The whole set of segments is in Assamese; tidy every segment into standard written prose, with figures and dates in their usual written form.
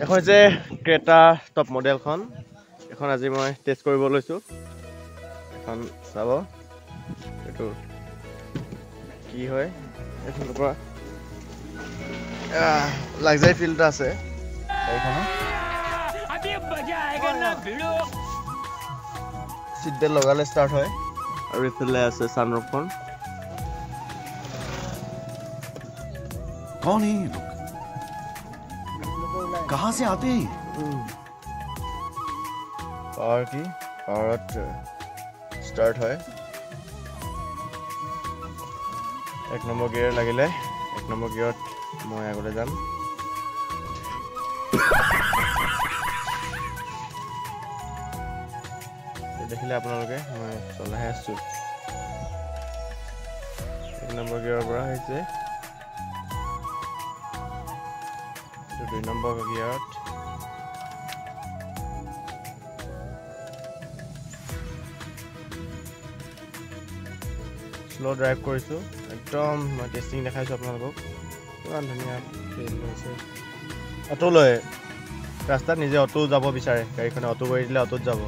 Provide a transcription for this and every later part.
এখন যে ক্ৰেটা টপ মডেলখন এখন আজি মই টেষ্ট কৰিব লৈছোঁ এখন চাব এইটো কি হয় এইখনৰ পৰা লাক্সাৰি ফিল এটা আছে চিট বেল্ট লগালে ষ্টাৰ্ট হয় আৰু ইফালে আছে ছানৰুফখন कौन है ये लोग कहाँ से आते हैं पावर की पावरत स्टार्ट है एक नंबर गियर लगिले एक नंबर गियरत मैं आगले जाम देखिले आपनालोके मैं चलाহে আছো एक नंबर गियर পৰা হৈছে দুই নম্বৰ গিয়াৰত স্লো ড্ৰাইভ কৰিছো একদম মই টেস্টিং দেখাইছো আপোনালোকক কিমান ধুনীয়া ফিল হৈছে অটো লয় ৰাস্তাত নিজে অটো যাব বিচাৰে গাড়ীখনে অটো কৰি দিলে অটোত যাব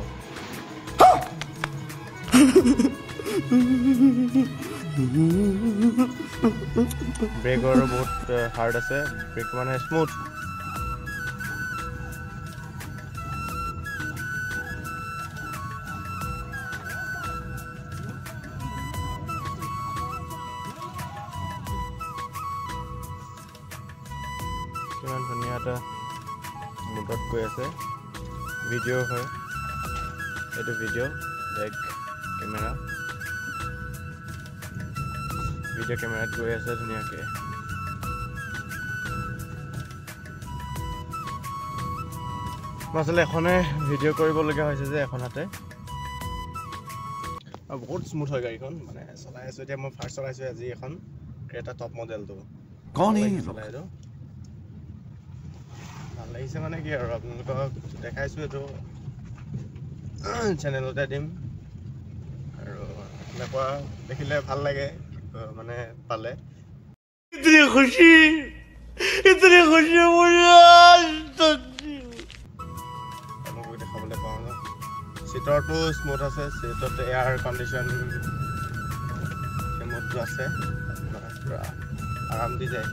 ব্ৰেকৰো বহুত হাৰ্ড আছে ব্ৰেক মানে স্মুথ কিমান ধুনীয়া এটা মুডত গৈ আছে ভিডিঅ' হয় এইটো ভিডিঅ' বেক কেমেৰা ভিডিঅ' কেমেৰাত গৈ আছে ধুনীয়াকৈ মই আচলতে এখনে ভিডিঅ' কৰিবলগীয়া হৈছে যে এখন হাতে আৰু বহুত স্মুথ হয় গাড়ীখন মানে চলাই আছোঁ এতিয়া মই ফাৰ্ষ্ট চলাইছোঁ আজি এখন ক্ৰেটা টপ মডেলটো कौन है চলাই এইটো ভাল লাগিছে মানে কি আৰু আপোনালোকক দেখাইছোঁ এইটো চেনেলতে দিম আৰু এনেকুৱা দেখিলে ভাল লাগে মানে পালে इतनी खुशी मुझे আপোনালোকক দেখাবলৈ পাওঁ ন চিটৰটো স্মুথ আছে চিটত এয়াৰ কণ্ডিশ্যন মোডটো আছে মানে পুৰা আৰাম দি যায়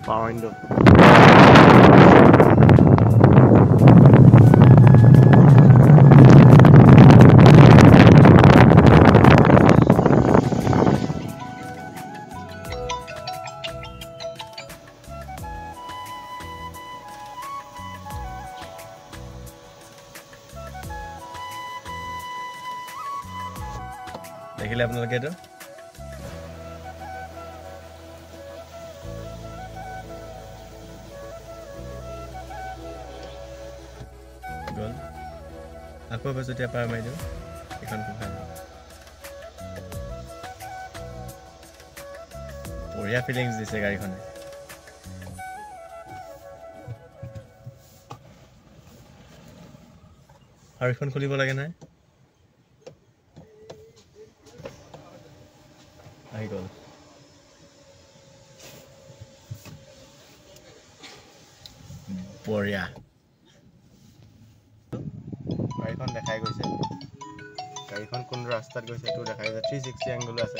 power window দেখিলে আপোনালোকে এইটো গ'ল আকৌ এবাৰ যেতিয়া পাৰ মাৰি দিওঁ এইখন খুব ভাল বঢ়িয়া ফিলিংছ দিছে গাড়ীখনে আৰু এইখন খুলিব লাগে নাই আহি গ'ল বঢ়িয়া গাড়ীখন দেখাই গৈছে গাড়ীখন কোন ৰাস্তাত গৈছে এইটো দেখাই গৈছে 360 এংগল আছে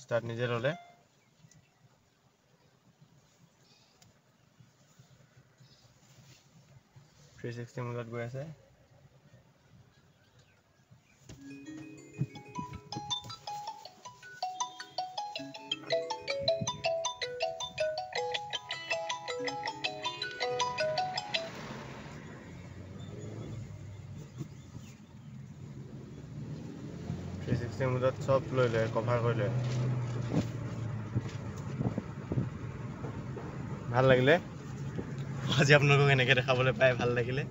ষ্টাৰ্ট নিজে ল'লে মোডত গৈ আছে ফিক্সিং মোডত চব লৈ লয় কভাৰ কৰি লয় ভাল লাগিলে আজি আপোনালোকক এনেকৈ দেখাবলৈ পাই ভাল লাগিলে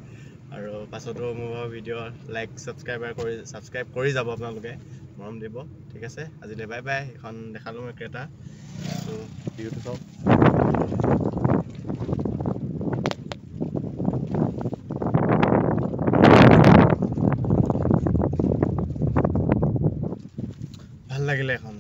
আৰু পাছতো মোৰ ভিডিঅ' লাইক ছাবস্ক্ৰাইব কৰি যাব আপোনালোকে মৰম দিব ঠিক আছে আজিলৈ বাই বাই এখন দেখালোঁ মই ক্ৰেটা তো ভিউটো চাওক ভাল লাগিলে এখন